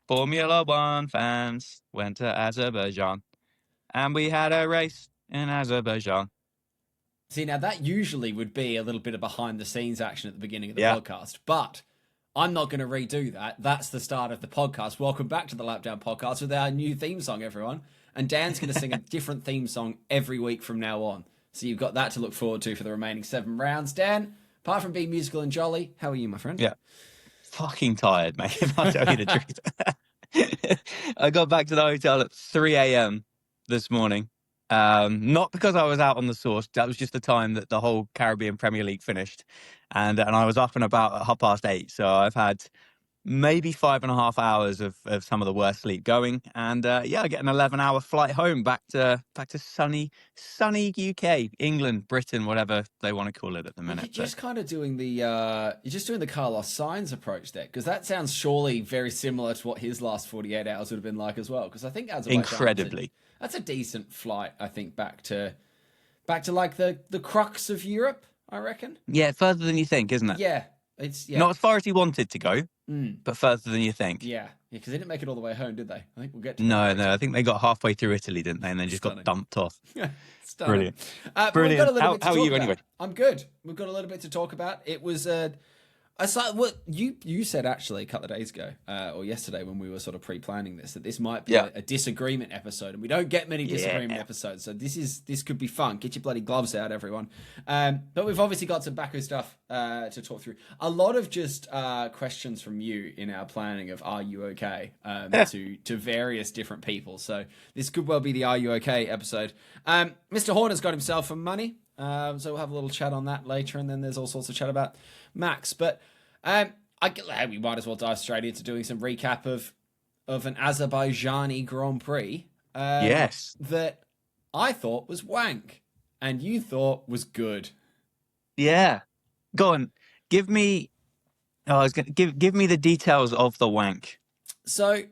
Formula One fans went to Azerbaijan, and we had a race in Azerbaijan. See, now that usually would be a little bit of behind the scenes action at the beginning of the Yeah. podcast, but I'm not going to redo that. That's the start of the podcast. Welcome back to the Lapdown Podcast with our new theme song, everyone. And Dan's going to sing a different theme song every week from now on. So you've got that to look forward to for the remaining 7 rounds. Dan, apart from being musical and jolly, how are you, my friend? Yeah. Fucking tired, mate, if I tell you the truth. I got back to the hotel at 3 a.m. this morning. Not because I was out on the sauce. That was just the time that the whole Caribbean Premier League finished. And I was up and about at 8:30. So I've had maybe 5.5 hours of some of the worst sleep going. And I get an 11-hour flight home back to sunny UK, England, Britain, whatever they want to call it at the minute. You're just kind of doing the Carlos Sainz approach there, because that sounds surely very similar to what his last 48 hours would have been like as well. Because I think Azerbaijan, incredibly, that's a decent flight. I think back to like the crux of Europe, I reckon. Yeah, further than you think, isn't it? Yeah, not as far as he wanted to go, but further than you think. Yeah, because they didn't make it all the way home, did they? I think we'll get to No. I think they got halfway through Italy, didn't they? And then just got dumped off. Brilliant. Brilliant. How are you anyway? I'm good. We've got a little bit to talk about. It was what you said actually a couple of days ago or yesterday when we were sort of pre-planning this, that this might be a disagreement episode, and we don't get many disagreement episodes, so this could be fun. Get your bloody gloves out, everyone. But we've obviously got some Baku stuff to talk through. A lot of just questions from you in our planning of "Are you okay?" to various different people. So this could well be the "Are you okay?" episode. Mr. Horner's got himself some money. So we'll have a little chat on that later, and then there's all sorts of chat about Max. But we might as well dive straight into doing some recap of an Azerbaijani Grand Prix. Yes. That I thought was wank, and you thought was good. Yeah. Go on. Give me the details of the wank. So,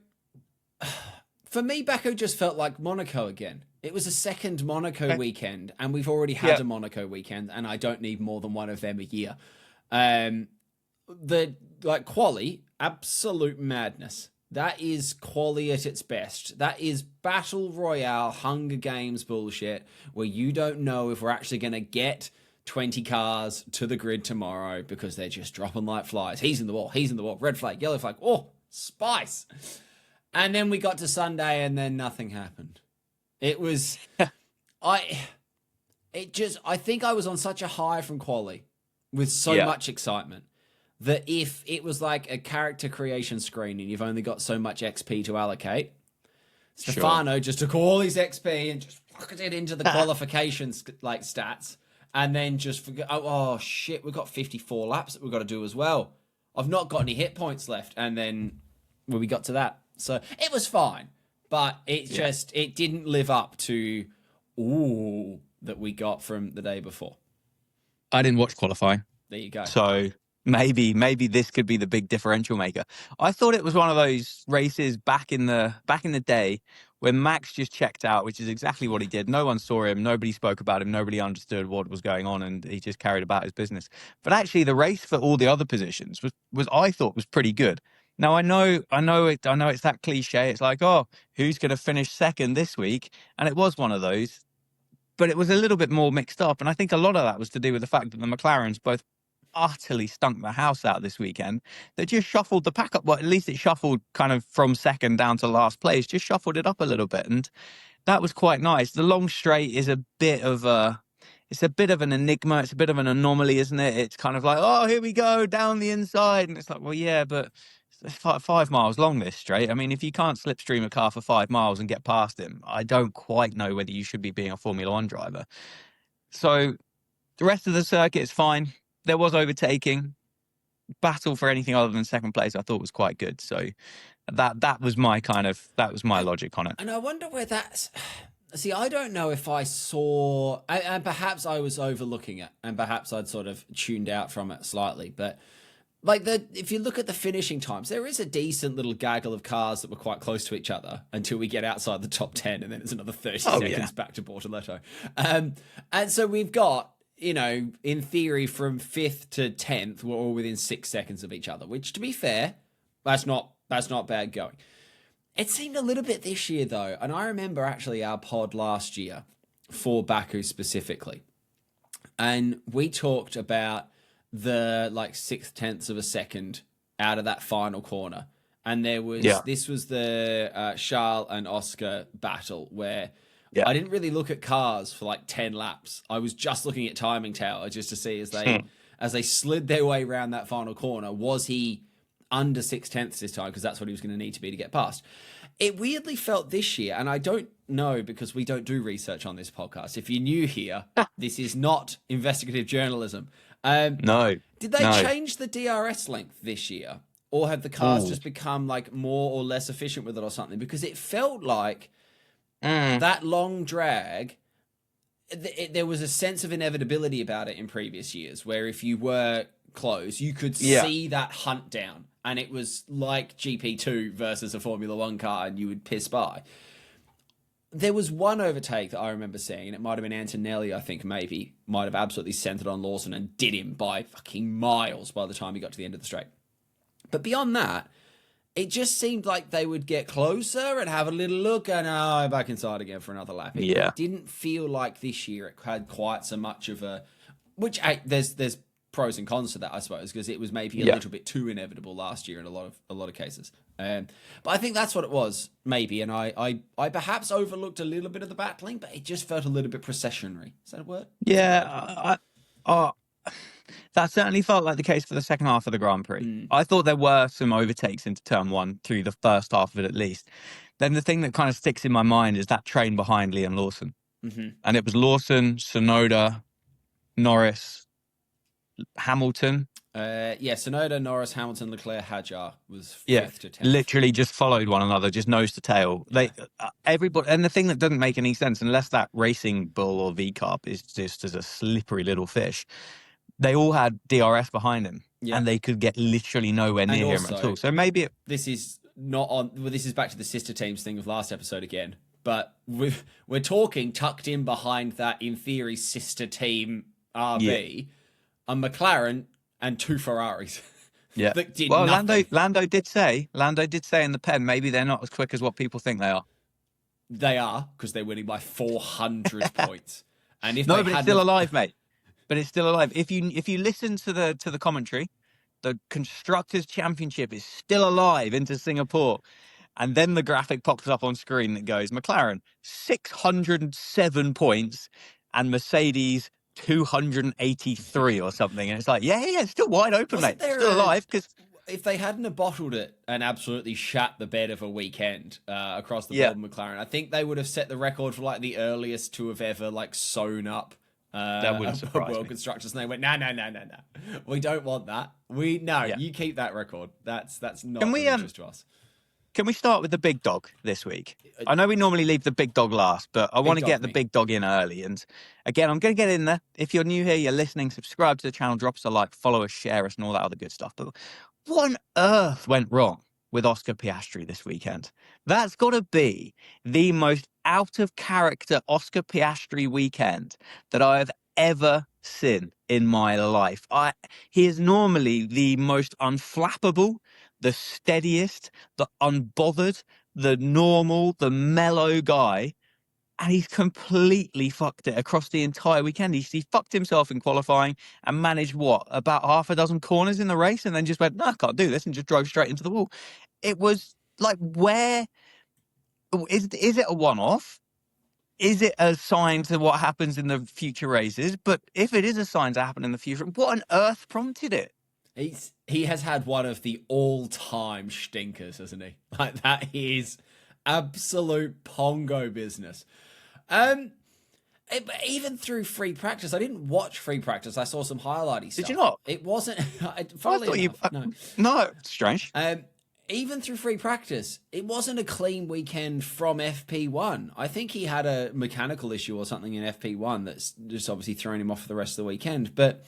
for me, Baku just felt like Monaco again. It was a second Monaco weekend, and we've already had a Monaco weekend, and I don't need more than one of them a year. The quali, absolute madness. That is quali at its best. That is battle royale, Hunger Games bullshit, where you don't know if we're actually going to get 20 cars to the grid tomorrow because they're just dropping like flies. He's in the wall, red flag, yellow flag, oh, spice. And then we got to Sunday, and then nothing happened. It was, I think I was on such a high from quali with so much excitement that if it was like a character creation screen and you've only got so much XP to allocate, Stefano just took all his XP and just fucked it into the qualifications like stats, and then just forgot, oh shit, we've got 54 laps that we've got to do as well. I've not got any hit points left. And then we got to that. So it was fine. But it didn't live up to that we got from the day before. I didn't watch qualifying. There you go. So maybe this could be the big differential maker. I thought it was one of those races back in the day when Max just checked out, which is exactly what he did. No one saw him, nobody spoke about him, nobody understood what was going on, and he just carried about his business. But actually the race for all the other positions was I thought was pretty good. Now I know it's that cliche. It's like, oh, who's going to finish second this week? And it was one of those, but it was a little bit more mixed up. And I think a lot of that was to do with the fact that the McLarens both utterly stunk the house out this weekend. They just shuffled the pack up. Well, at least it shuffled kind of from second down to last place, just shuffled it up a little bit. And that was quite nice. The long straight is a bit of an enigma. It's a bit of an anomaly, isn't it? It's kind of like, oh, here we go down the inside. And it's like, well, yeah, but it's 5 miles long, this straight. I mean, if you can't slipstream a car for 5 miles and get past him, I don't quite know whether you should be being a Formula One driver. So the rest of the circuit is fine. There was overtaking. Battle for anything other than second place, I thought was quite good. So that was my logic on it. And I wonder where that's. See, I don't know if I saw, and perhaps I was overlooking it, and perhaps I'd sort of tuned out from it slightly, but. If you look at the finishing times, there is a decent little gaggle of cars that were quite close to each other until we get outside the top 10, and then it's another 30 seconds back to Bortoletto. And so we've got, in theory, from 5th to 10th, we're all within 6 seconds of each other, which, to be fair, that's not bad going. It seemed a little bit this year, though. And I remember actually our pod last year for Baku specifically. And we talked about the like 6/10 of a second out of that final corner. And this was the Charles and Oscar battle where I didn't really look at cars for like 10 laps. I was just looking at timing tower just to see as they slid their way around that final corner, was he under 6/10 this time? Because that's what he was going to need to be to get past. It weirdly felt this year, and I don't know because we don't do research on this podcast. If you're new here, this is not investigative journalism. No. Did they change the DRS length this year? Or have the cars just become like more or less efficient with it or something? Because it felt like that long drag, there was a sense of inevitability about it in previous years, where if you were close, you could see that hunt down. And it was like GP2 versus a Formula One car, and you would piss by. There was one overtake that I remember seeing, and it might have been Antonelli, I think, maybe, might have absolutely centered on Lawson and did him by fucking miles by the time he got to the end of the straight. But beyond that, it just seemed like they would get closer and have a little look and back inside again for another lap. It didn't feel like this year it had quite so much of a... Which, there's pros and cons to that, I suppose, because it was maybe a little bit too inevitable last year in a lot of cases. But I think that's what it was, maybe, and I perhaps overlooked a little bit of the battling, but it just felt a little bit processionary. Is that a word? Yeah, that certainly felt like the case for the second half of the Grand Prix. I thought there were some overtakes into turn one through the first half of it at least. Then the thing that kind of sticks in my mind is that train behind Liam Lawson. And it was Lawson, Sonoda, Norris, Hamilton. Sonoda, Norris, Hamilton, Leclerc, Hadjar was 5th to 10th. Literally just followed one another, just nose to tail. Everybody, and the thing that doesn't make any sense, unless that racing bull or V-carb is just as a slippery little fish, they all had DRS behind him, and they could get literally nowhere near him at all. So maybe this is not on. Well, this is back to the sister teams thing of last episode again. But we're talking tucked in behind that, in theory, sister team RB, a McLaren and 2 Ferraris. Yeah. That did nothing. Lando did say in the pen, maybe they're not as quick as what people think they are. They are, because they're winning by 400 points. And if but it's still alive, mate. But it's still alive. If you listen to the commentary, the Constructors' Championship is still alive into Singapore. And then the graphic pops up on screen that goes, McLaren, 607 points, and Mercedes, 283 or something. And it's like, it's still wide open, mate. It's still alive. Because if they hadn't have bottled it and absolutely shat the bed of a weekend across the board, McLaren, I think they would have set the record for like the earliest to have ever like sewn up that wouldn't surprise World me. Constructors. And they went, no. We don't want that. You keep that record. That's not of interest to us. Can we start with the big dog this week? I know we normally leave the big dog last, but I want to get the big dog in early. And again, I'm going to get in there. If you're new here, you're listening, subscribe to the channel, drop us a like, follow us, share us, and all that other good stuff. But what on earth went wrong with Oscar Piastri this weekend? That's got to be the most out of character Oscar Piastri weekend that I have ever seen in my life. He is normally the most unflappable, the steadiest, the unbothered, the normal, the mellow guy. And he's completely fucked it across the entire weekend. He fucked himself in qualifying and managed, about half a dozen corners in the race, and then just went, no, I can't do this, and just drove straight into the wall. It was like, where... Is it a one-off? Is it a sign to what happens in the future races? But if it is a sign to happen in the future, what on earth prompted it? He has had one of the all-time stinkers, hasn't he? Like, that is absolute pongo business. Even through free practice, I didn't watch free practice. I saw some highlighty stuff. Did you not? It wasn't. No, strange. Even through free practice, it wasn't a clean weekend from FP1. I think he had a mechanical issue or something in FP1 that's just obviously thrown him off for the rest of the weekend. But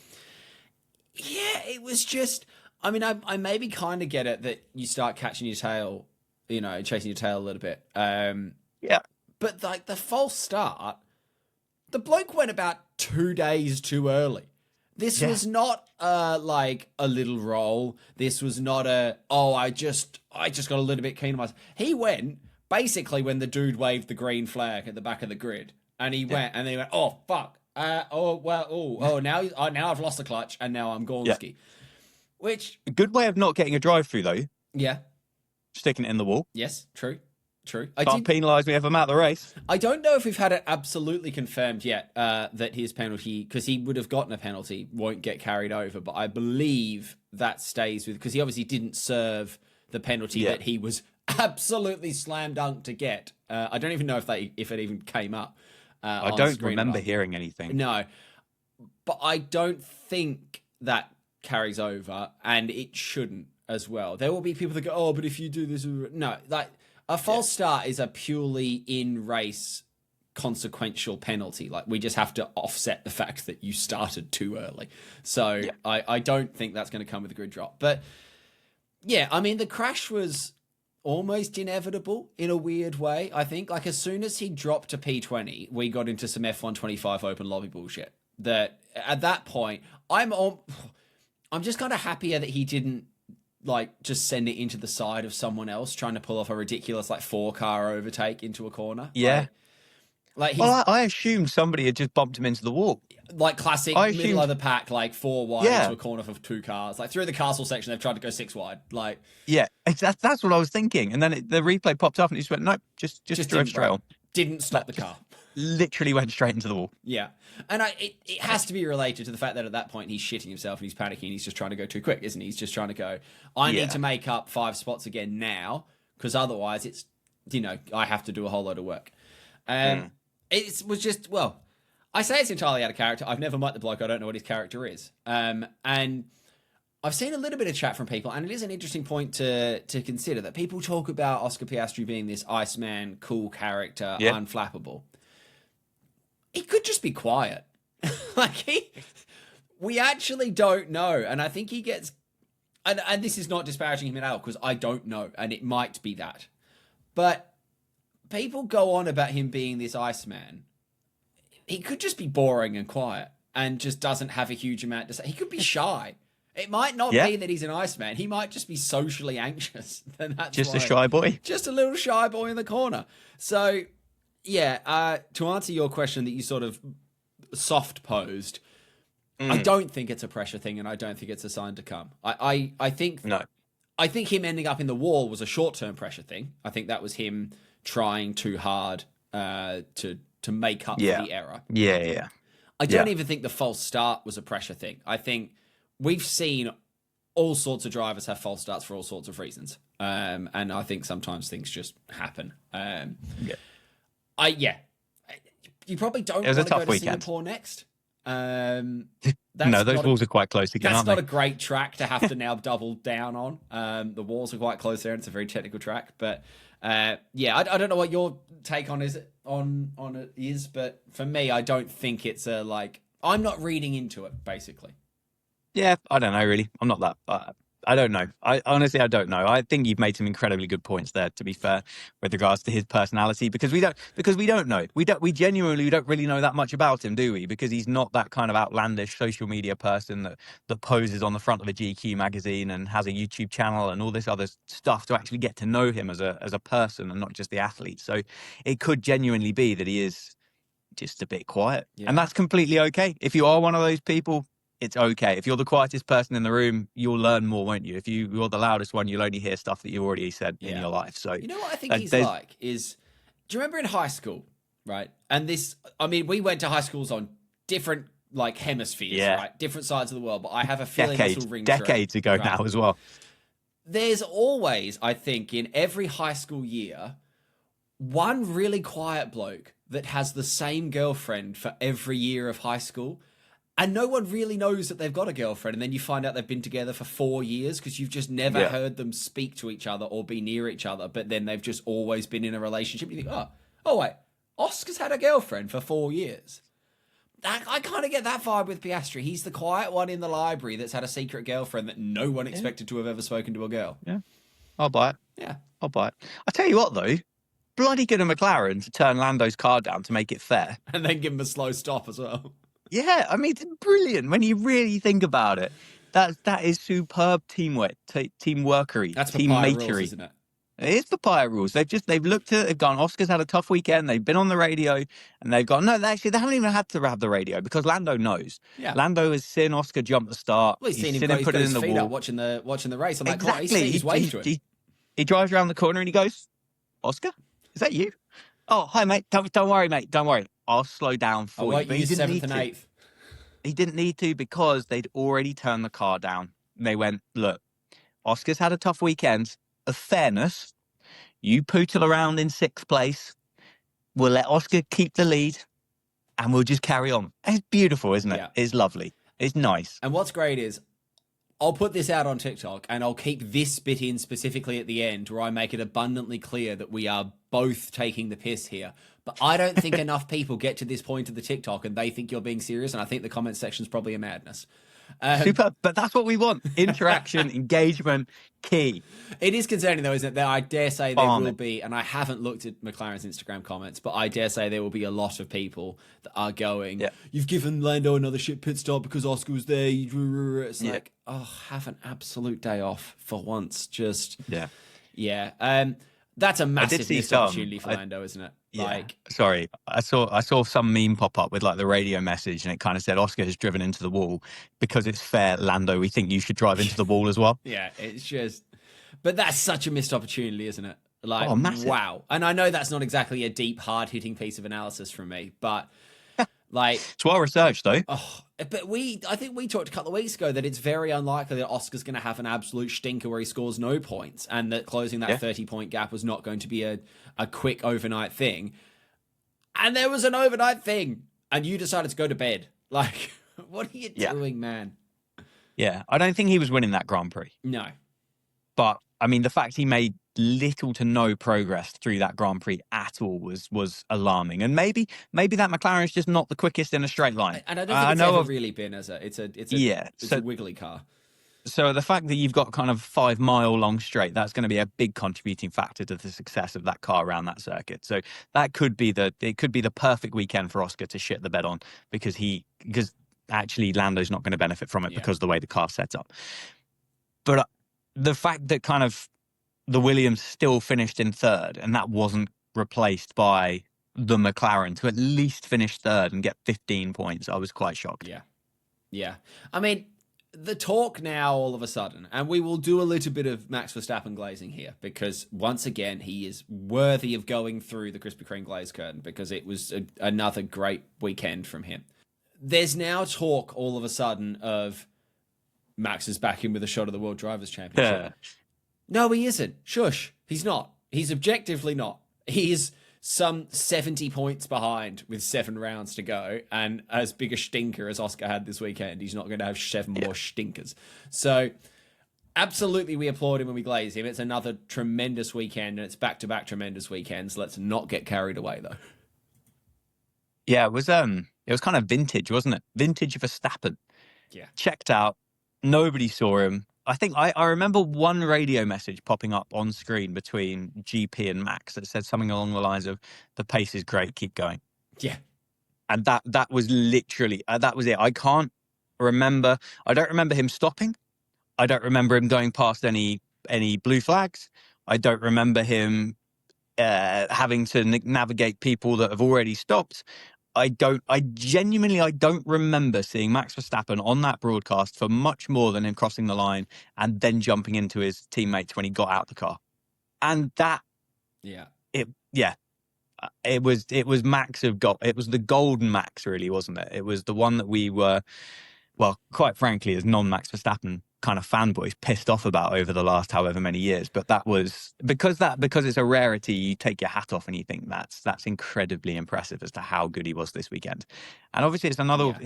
yeah, it was just... I mean, I maybe kind of get it that you start catching your tail, chasing your tail a little bit. But like the false start, the bloke went about 2 days too early. This Yeah. was not like a little roll. This was not I just got a little bit keen on myself. He went basically when the dude waved the green flag at the back of the grid, and he went and then he went, oh fuck, now I've lost the clutch and now I'm Yeah. Gornsky. Which, A good way of not getting a drive through though, yeah, sticking it in the wall. yes, true. Can't penalise me if I'm out the race. I don't know if we've had it absolutely confirmed yet that his penalty, because he would have gotten a penalty, won't get carried over. But I believe that stays with, because he obviously didn't serve the penalty that he was absolutely slam dunk to get. I don't even know if it even came up. I don't remember hearing anything. No, but I don't think that carries over, and it shouldn't as well. There will be people that go, oh, but if you do this, no, like. A false start is a purely in-race consequential penalty. Like, we just have to offset the fact that you started too early. So I don't think that's going to come with a grid drop. But yeah, I mean, the crash was almost inevitable in a weird way, I think. Like, as soon as he dropped to P20, we got into some F125 open lobby bullshit. That at that point, I'm just kind of happier that he didn't like just send it into the side of someone else trying to pull off a ridiculous like 4-car overtake into a corner. Yeah. Well, I assumed somebody had just bumped him into the wall. Like classic middle of the pack, like 4 wide into a corner for 2 cars. Like through the castle section, they've tried to go 6 wide. Like, yeah, that's what I was thinking. And then the replay popped up and he just went, nope, just drove straight on. Didn't stop the car. Literally went straight into the wall. Yeah. And it has to be related to the fact that at that point he's shitting himself and he's panicking. He's just trying to go too quick, isn't he? He's just trying to go, I need to make up 5 spots again now, because otherwise it's, I have to do a whole load of work. It was just, well, I say it's entirely out of character. I've never met the bloke. I don't know what his character is. And I've seen a little bit of chat from people, and it is an interesting point to consider, that people talk about Oscar Piastri being this Iceman, cool character, unflappable. He could just be quiet. We actually don't know. And I think he gets, and this is not disparaging him at all, because I don't know, and it might be that. But people go on about him being this Iceman. He could just be boring and quiet and just doesn't have a huge amount to say. He could be shy. It might not be that he's an Iceman. He might just be socially anxious. Then that's just a shy boy. Just a little shy boy in the corner. So, yeah, to answer your question that you sort of soft posed, I don't think it's a pressure thing, and I don't think it's a sign to come. I think no. I think him ending up in the wall was a short-term pressure thing. I think that was him trying too hard to make up for the error. Yeah. I don't even think the false start was a pressure thing. I think we've seen all sorts of drivers have false starts for all sorts of reasons. And I think sometimes things just happen. You probably don't want to go to Singapore next. No, those walls are quite close again, aren't they? That's not a great track to have to now double down on. The walls are quite close there, and it's a very technical track. But I don't know what your take on it is, but for me, I don't think it's I'm not reading into it, basically. Yeah, I don't know, really. I'm not that. I don't know. I honestly don't know. I think you've made some incredibly good points there, to be fair, with regards to his personality, because we don't know. We genuinely don't really know that much about him, do we? Because he's not that kind of outlandish social media person that poses on the front of a GQ magazine and has a YouTube channel and all this other stuff to actually get to know him as a person and not just the athlete. So it could genuinely be that he is just a bit quiet. Yeah. And that's completely okay. If you are one of those people, it's okay. If you're the quietest person in the room, you'll learn more, won't you? If you're the loudest one, you'll only hear stuff that you already said in your life. So you know what I think he's like is, do you remember in high school, right? And we went to high schools on different hemispheres, right? Different sides of the world. But I have a feeling this will ring decades true, ago right? now as well. There's always, I think, in every high school year, one really quiet bloke that has the same girlfriend for every year of high school. And no one really knows that they've got a girlfriend. And then you find out they've been together for 4 years because you've just never heard them speak to each other or be near each other. But then they've just always been in a relationship. You think, oh wait, Oscar's had a girlfriend for 4 years. I kind of get that vibe with Piastri. He's the quiet one in the library that's had a secret girlfriend that no one expected to have ever spoken to a girl. Yeah, I'll buy it. Yeah. I'll buy it. I tell you what, though, bloody good of McLaren to turn Lando's car down to make it fair. And then give him a slow stop as well. Yeah, I mean, it's brilliant when you really think about it. That is superb teamwork, teamworkery, That's papaya rules, teammatery. isn't it? It is papaya rules. They've looked at it, they've gone, Oscar's had a tough weekend. They've been on the radio and they've gone, no, actually, they haven't even had to have the radio because Lando knows. Yeah. Lando has seen Oscar jump the start. Well, He's seen him he's put got it his in the feet up wall. watching the race on that corner. Exactly. He's waved to him. He drives around the corner and he goes, Oscar, is that you? Oh, hi, mate. Don't worry, mate. Don't worry. I'll slow down I for you. won't But he use didn't 7th need and to. 8th. He didn't need to because they'd already turned the car down. They went, look, Oscar's had a tough weekend. Of fairness, you pootle around in 6th place. We'll let Oscar keep the lead and we'll just carry on. It's beautiful, isn't it? Yeah. It's lovely. It's nice. And what's great is I'll put this out on TikTok and I'll keep this bit in specifically at the end where I make it abundantly clear that we are both taking the piss here. But I don't think enough people get to this point of the TikTok and they think you're being serious. And I think the comment section is probably a madness. Super, but that's what we want. Interaction, engagement, key. It is concerning, though, isn't it? That I dare say there will be, and I haven't looked at McLaren's Instagram comments, but I dare say there will be a lot of people that are going, you've given Lando another shit pit stop because Oscar was there. It's like, oh, have an absolute day off for once. Just, that's a massive missed opportunity for Lando, isn't it? Sorry, I saw some meme pop up with like the radio message, and it kind of said Oscar has driven into the wall because it's fair, Lando. We think you should drive into the wall as well. Yeah, it's just, but that's such a missed opportunity, isn't it? Like, wow. And I know that's not exactly a deep, hard hitting piece of analysis from me, but like, it's well researched though. Oh, but I think we talked a couple of weeks ago that it's very unlikely that Oscar's going to have an absolute stinker where he scores no points, and that closing that 30-point gap was not going to be a quick overnight thing. And there was an overnight thing, and you decided to go to bed. Like, what are you doing, man? Yeah, I don't think he was winning that Grand Prix. No. But, I mean, the fact he made little to no progress through that Grand Prix at all was alarming. And maybe that McLaren is just not the quickest in a straight line. And I don't think it's ever really been it's a wiggly car. So the fact that you've got kind of 5 mile long straight, that's going to be a big contributing factor to the success of that car around that circuit. So that could be the perfect weekend for Oscar to shit the bed on because actually Lando's not going to benefit from it because of the way the car's set up. But the fact that kind of the Williams still finished in 3rd and that wasn't replaced by the McLaren to at least finish 3rd and get 15 points, I was quite shocked. Yeah. Yeah. I mean, the talk now all of a sudden, and we will do a little bit of Max Verstappen glazing here because once again, he is worthy of going through the Krispy Kreme glaze curtain because it was another great weekend from him. There's now talk all of a sudden of Max is back in with a shot of the World Drivers' Championship. No, he isn't. Shush. He's not. He's objectively not. He's some 70 points behind with 7 rounds to go, and as big a stinker as Oscar had this weekend, he's not going to have 7 more stinkers. So, absolutely, we applaud him when we glaze him. It's another tremendous weekend, and it's back-to-back tremendous weekends. Let's not get carried away, though. Yeah, it was kind of vintage, wasn't it? Vintage Verstappen. Yeah. Checked out. Nobody saw him. I think I remember one radio message popping up on screen between GP and Max that said something along the lines of, the pace is great, keep going. Yeah. And that was literally, that was it. I don't remember him stopping. I don't remember him going past any blue flags. I don't remember him having to navigate people that have already stopped. I genuinely don't remember seeing Max Verstappen on that broadcast for much more than him crossing the line and then jumping into his teammates when he got out the car. And that, it was Max it was the golden Max, really, wasn't it? It was the one that we were, well, quite frankly, as non-Max Verstappen kind of fanboys, pissed off about over the last however many years. But that was because it's a rarity. You take your hat off and you think that's incredibly impressive as to how good he was this weekend. And obviously, it's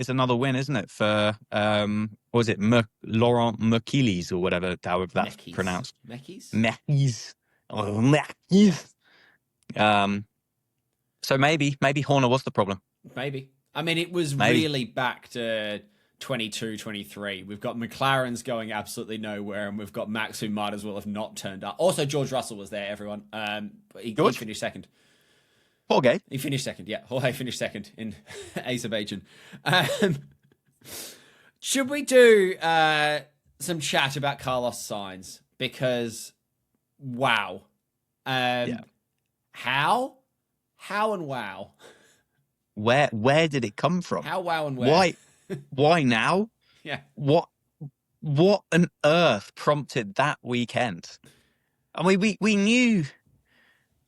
another win, isn't it? For what was it, Laurent Merkiles or whatever, however that's pronounced. Mekis. So maybe Horner was the problem. Maybe. I mean, it was really back to 22, 23. We've got McLaren's going absolutely nowhere, and we've got Max, who might as well have not turned up. Also, George Russell was there, everyone. He finished second. Okay. He finished second, yeah. Jorge finished second in Azerbaijan. Um, should we do some chat about Carlos Sainz? Because, wow. Yeah. How? How and wow? Where did it come from? How, wow, and where? Why now? Yeah. What on earth prompted that weekend? I mean, we knew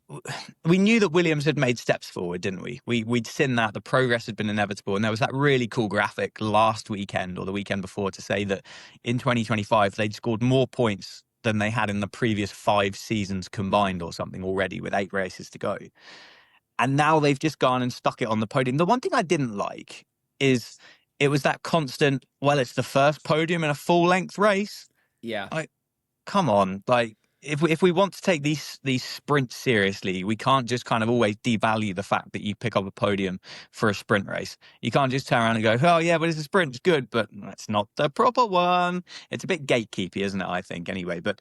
that Williams had made steps forward, didn't we? We'd seen that the progress had been inevitable, and there was that really cool graphic last weekend or the weekend before to say that in 2025 they'd scored more points than they had in the previous 5 seasons combined or something already, with 8 races to go. And now they've just gone and stuck it on the podium. The one thing I didn't like is it was that constant, well, it's the first podium in a full-length race. Yeah. Come on, like if we want to take these sprints seriously, we can't just kind of always devalue the fact that you pick up a podium for a sprint race. You can't just turn around and go, oh yeah, but it's a sprint, it's good, but that's not the proper one. It's a bit gatekeepy, isn't it? I think anyway, but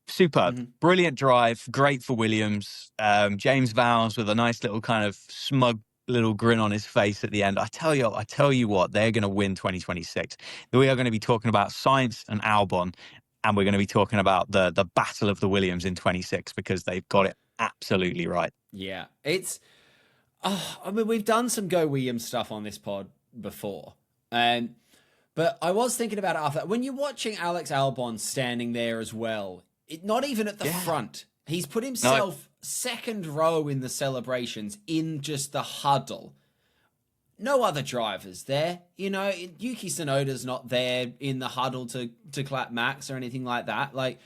superb, brilliant drive, great for Williams. James Vowles with a nice little kind of smug little grin on his face at the end. I tell you what, they're going to win 2026. We are going to be talking about Sainz and Albon. And we're going to be talking about the battle of the Williams in 26 because they've got it absolutely right. Yeah. I mean, we've done some Go Williams stuff on this pod before. But I was thinking about it after that. When you're watching Alex Albon standing there as well, not even at the front, he's put himself second row in the celebrations in just the huddle. No other drivers there. You know, Yuki Tsunoda's not there in the huddle to clap Max or anything like that. Like,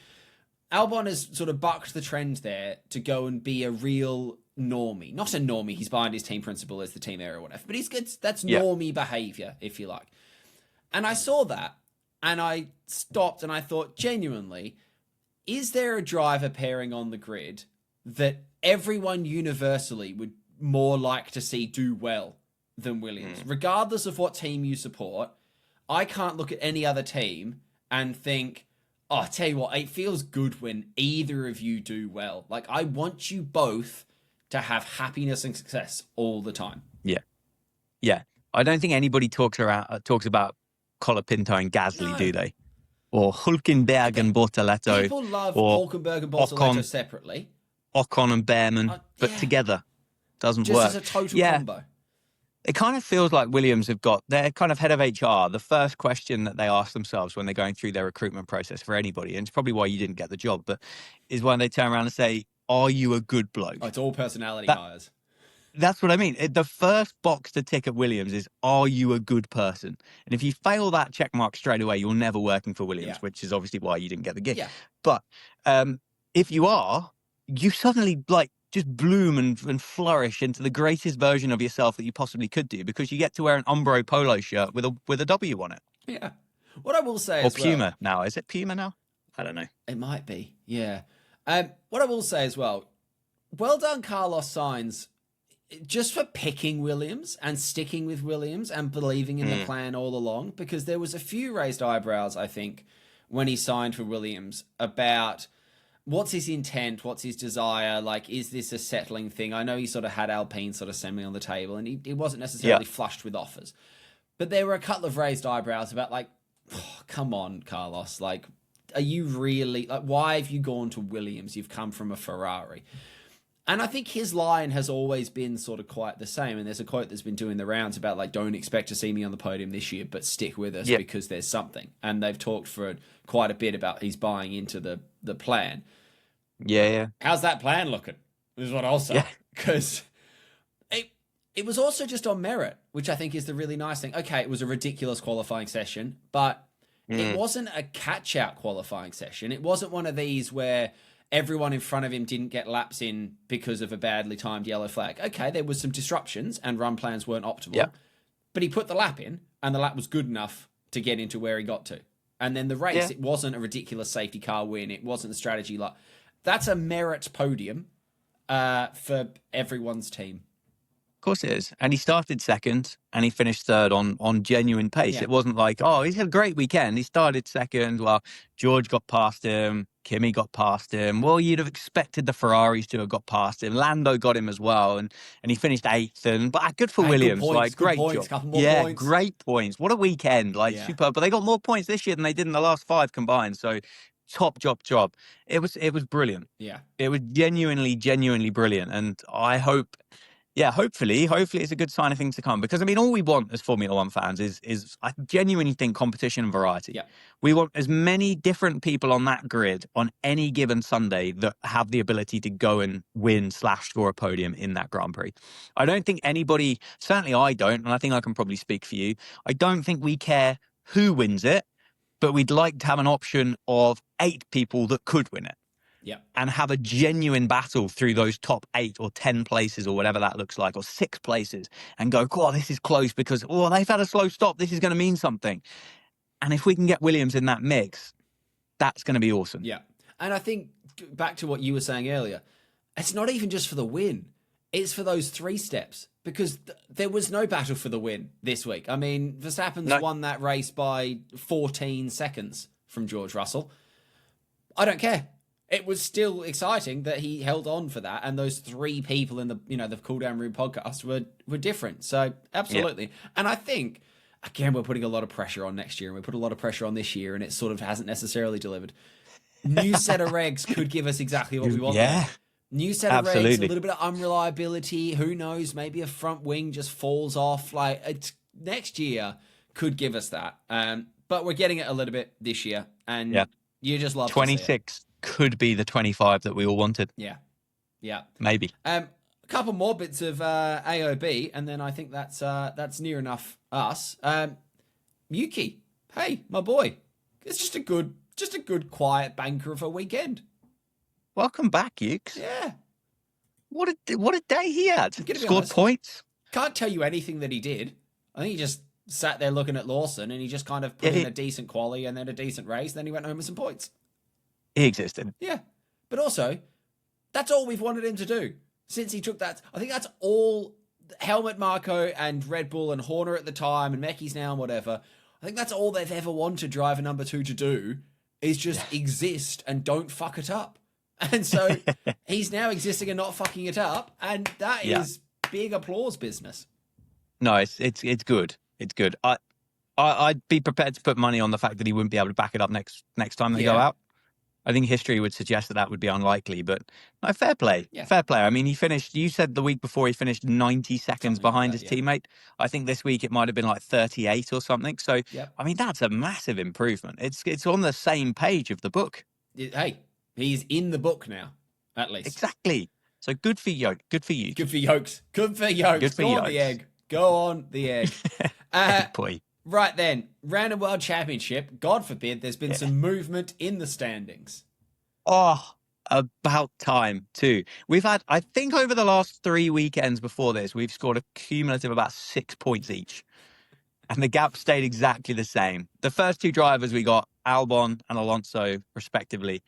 Albon has sort of bucked the trend there to go and be a real normie. Not a normie, he's behind his team principal as the team area or whatever, but that's normie behaviour, if you like. And I saw that, and I stopped and I thought, genuinely, is there a driver pairing on the grid that everyone universally would more like to see do well than Williams? Regardless of what team you support, I can't look at any other team and think, oh, I tell you what, it feels good when either of you do well. Like, I want you both to have happiness and success all the time. Yeah. I don't think anybody talks about Colapinto and Gasly, do they? Or Hulkenberg and Bortoletto. People love Hulkenberg and Bortoletto separately. Ocon and Behrman, but together doesn't work. Just as a total combo. It kind of feels like Williams have got their kind of head of HR. The first question that they ask themselves when they're going through their recruitment process for anybody, and it's probably why you didn't get the job, but is when they turn around and say, are you a good bloke? Oh, it's all personality hires. That's what I mean. The first box to tick at Williams is, are you a good person? And if you fail that check mark straight away, you're never working for Williams, which is obviously why you didn't get the gig. Yeah. But if you are, you suddenly just bloom and flourish into the greatest version of yourself that you possibly could do, because you get to wear an Umbro polo shirt with a W on it. Yeah. What I will say or Puma now. Is it Puma now? I don't know. It might be. Yeah. What I will say as well, well done, Carlos Sainz, just for picking Williams and sticking with Williams and believing in the plan all along, because there was a few raised eyebrows, I think, when he signed for Williams about what's his intent, what's his desire, like, is this a settling thing? I know he sort of had Alpine sort of semi on the table, and he wasn't necessarily flushed with offers. But there were a couple of raised eyebrows about, like, oh, come on, Carlos, like, are you really, like, why have you gone to Williams? You've come from a Ferrari. And I think his line has always been sort of quite the same. And there's a quote that's been doing the rounds about, like, don't expect to see me on the podium this year, but stick with us because there's something. And they've talked for quite a bit about he's buying into the plan. Yeah. How's that plan looking? Is what I'll say. Because it was also just on merit, which I think is the really nice thing. Okay, it was a ridiculous qualifying session, but it wasn't a catch-out qualifying session. It wasn't one of these where everyone in front of him didn't get laps in because of a badly timed yellow flag. Okay, there was some disruptions and run plans weren't optimal, but he put the lap in and the lap was good enough to get into where he got to. And then the race, it wasn't a ridiculous safety car win. It wasn't a strategy. That's a merit podium for everyone's team. course it is. And he started second and he finished third on genuine pace. Yeah. It wasn't like, oh, he's had a great weekend. He started second. Well, George got past him. Kimi got past him. Well, you'd have expected the Ferraris to have got past him. Lando got him as well. And he finished eighth. But good for Hey, good Williams. points, Like, good great points, job. couple more Yeah, points. great points. What a weekend. Like, Yeah. superb. But they got more points this year than they did in the last 5 combined. So top job. It was brilliant. Yeah. It was genuinely brilliant. And I hope, yeah, hopefully it's a good sign of things to come. Because I mean, all we want as Formula One fans is I genuinely think competition and variety. Yeah. We want as many different people on that grid on any given Sunday that have the ability to go and win / score a podium in that Grand Prix. I don't think anybody, certainly I don't, and I think I can probably speak for you, I don't think we care who wins it, but we'd like to have an option of 8 people that could win it. Yeah. And have a genuine battle through those top 8 or 10 places or whatever that looks like, or 6 places, and go, oh, this is close because, oh, they've had a slow stop. This is going to mean something. And if we can get Williams in that mix, that's going to be awesome. Yeah. And I think back to what you were saying earlier, it's not even just for the win. It's for those 3 steps, because there was no battle for the win this week. I mean, Verstappen's won that race by 14 seconds from George Russell. I don't care. It was still exciting that he held on for that, and those 3 people in the the Cool Down Room podcast were different. So absolutely, and I think again we're putting a lot of pressure on next year, and we put a lot of pressure on this year, and it sort of hasn't necessarily delivered. New set of regs could give us exactly what we want. Yeah, new set of regs, a little bit of unreliability. Who knows? Maybe a front wing just falls off. Like next year could give us that. But we're getting it a little bit this year, and you just love 26. Could be the 25 that we all wanted. Yeah. Maybe. A couple more bits of AOB, and then I think that's near enough us. Yuki, hey, my boy, it's just a good quiet banker of a weekend. Welcome back, Ukes. Yeah. What a day he had. Scored honest, points. Can't tell you anything that he did. I think he just sat there looking at Lawson, and he just kind of put in a decent quali and then a decent race. Then he went home with some points. He existed. Yeah. But also, that's all we've wanted him to do since he took that. I think that's all Helmut Marko and Red Bull and Horner at the time and Mecky's now and whatever. I think that's all they've ever wanted driver number 2 to do is just exist and don't fuck it up. And so he's now existing and not fucking it up. And that is big applause business. No, it's good. It's good. I'd be prepared to put money on the fact that he wouldn't be able to back it up next time they go out. I think history would suggest that would be unlikely, but no, fair play. Yeah. Fair play. I mean, you said the week before he finished 90 seconds behind his teammate. I think this week it might have been like 38 or something. So, I mean, that's a massive improvement. It's on the same page of the book. Hey, he's in the book now, at least. Exactly. So good for you. Good for you. Good for Yokes. Good for Yokes. Good for Go Yokes. on the egg. Go on the egg. Boy. Right then, Random World Championship. God forbid there's been some movement in the standings. Oh, about time too. We've had, I think over the last 3 weekends before this, we've scored a cumulative about 6 points each. And the gap stayed exactly the same. The first 2 drivers we got, Albon and Alonso, respectively.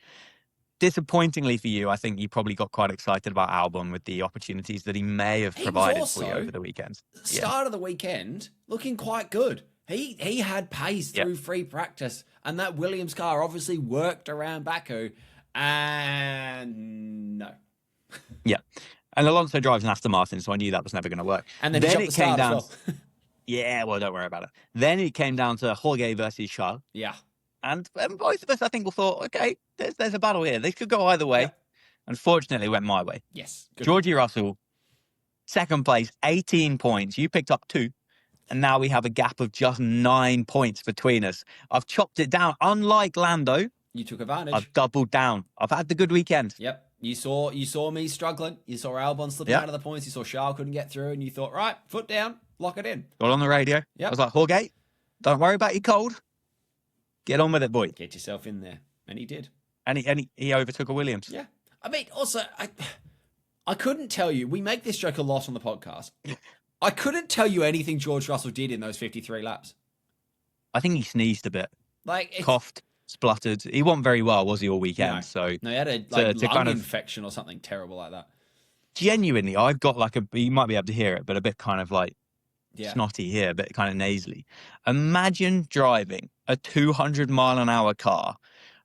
Disappointingly for you, I think you probably got quite excited about Albon with the opportunities that he may have provided for you over the weekend. Start of the weekend, looking quite good. He had pace through free practice, and that Williams car obviously worked around Baku, and no. Yeah. And Alonso drives an Aston Martin, so I knew that was never going to work. And then it came down. Well. Yeah, well, don't worry about it. Then it came down to Jorge versus Charles. Yeah. And both of us, I think, we thought, okay, there's a battle here. This could go either way. Yeah. Unfortunately, it went my way. Yes. Georgie Russell, second place, 18 points. You picked up 2. And now we have a gap of just 9 points between us. I've chopped it down. Unlike Lando, you took advantage. I've doubled down. I've had the good weekend. Yep. You saw me struggling. You saw Albon slipping out of the points. You saw Charles couldn't get through, and you thought, right, foot down, lock it in. Got on the radio. Yep. I was like, Jorge, don't worry about your cold. Get on with it, boy. Get yourself in there. And he did. And he overtook a Williams. Yeah. I mean, also, I couldn't tell you. We make this joke a lot on the podcast. I couldn't tell you anything George Russell did in those 53 laps. I think he sneezed a bit. Like coughed, spluttered. He wasn't very well, was he, all weekend? No, so he had a lung infection or something terrible like that. genuinely, I've got like you might be able to hear it, but a bit kind of like Yeah. snotty here, a bit kind of nasally. Imagine driving a 200-mile-an-hour car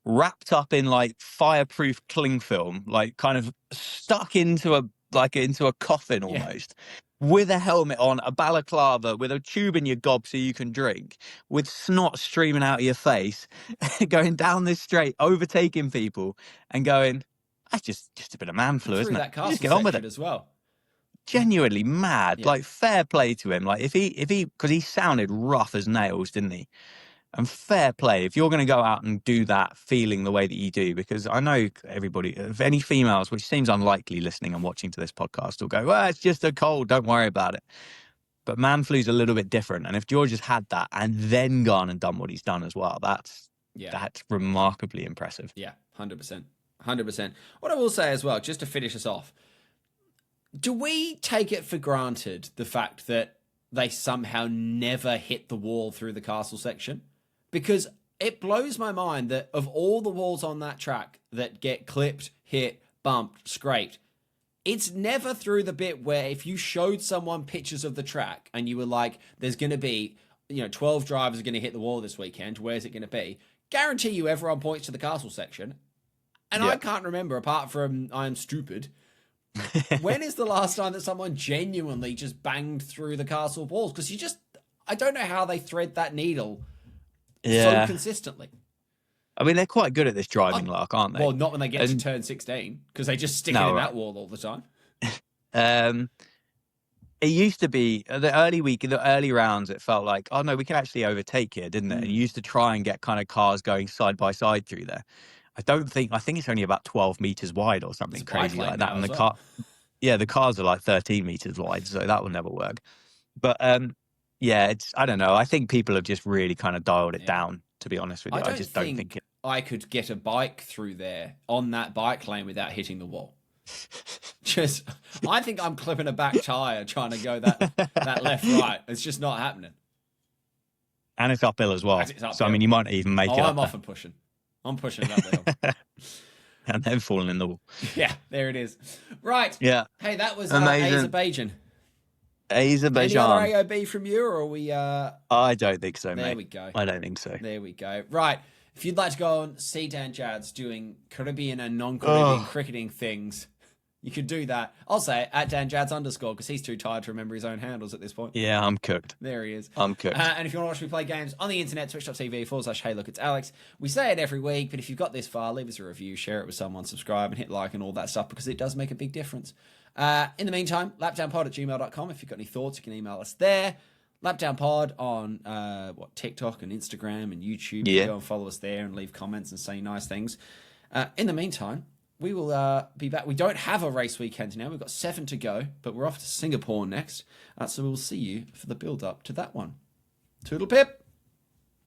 wrapped up in like fireproof cling film, like kind of stuck into a coffin Yeah. almost, with a helmet on, a balaclava, with a tube in your gob so you can drink, with snot streaming out of your face, going down this straight, overtaking people, and going, that's just a bit of man flu, Through isn't it? that You just castle get on with it. section as well. Genuinely mad. Yeah. Like, fair play to him. Like, if he, because he sounded rough as nails, didn't he? And fair play if you're going to go out and do that feeling the way that you do, because I know everybody, if any females, which seems unlikely listening and watching to this podcast, will go, well, it's just a cold, don't worry about it. But man flu's a little bit different. And if George has had that and then gone and done what he's done as well, that's remarkably impressive. Yeah, 100%. 100%. What I will say as well, just to finish us off, do we take it for granted the fact that they somehow never hit the wall through the castle section? Because it blows my mind that of all the walls on that track that get clipped, hit, bumped, scraped, it's never through the bit where if you showed someone pictures of the track and you were like, there's going to be, 12 drivers are going to hit the wall this weekend, where's it going to be? Guarantee you everyone points to the castle section. And I can't remember, apart from I'm stupid, when is the last time that someone genuinely just banged through the castle walls? Because I don't know how they thread that needle so consistently. I mean, they're quite good at this driving lark, aren't they? Well, not when they get to turn 16, because they just stick it in that wall all the time. It used to be the early rounds, it felt like, oh no, we can actually overtake here, didn't it? And you used to try and get kind of cars going side by side through there. I think it's only about 12 meters wide or something crazy like that. And the cars are like 13 meters wide, so that will never work. But I don't know. I think people have just really kind of dialed it down, to be honest with you. I just don't think I could get a bike through there on that bike lane without hitting the wall. I think I'm clipping a back tire trying to go that left right. It's just not happening. And it's uphill as well. So I mean, you might not even make it. I'm often pushing. I'm pushing it up the hill. And then falling in the wall. Yeah, there it is. Right. Yeah. Hey, that was Azerbaijan. Any other AOB from you, or are we... I don't think so, mate. There we go. I don't think so. There we go. Right. If you'd like to go and see Dan Jads doing Caribbean and non-Caribbean cricketing things, you could do that. I'll say it, at DanJads_, because he's too tired to remember his own handles at this point. Yeah, I'm cooked. There he is. I'm cooked. And if you want to watch me play games on the internet, twitch.tv/Hey Look, it's Alex. We say it every week, but if you've got this far, leave us a review, share it with someone, subscribe and hit like and all that stuff, because it does make a big difference. In the meantime, lapdownpod@gmail.com. If you've got any thoughts, you can email us there. Lapdownpod on TikTok and Instagram and YouTube. You can go and follow us there and leave comments and say nice things. In the meantime, we will be back. We don't have a race weekend now. We've got 7 to go, but we're off to Singapore next. So we'll see you for the build-up to that one. Toodle pip!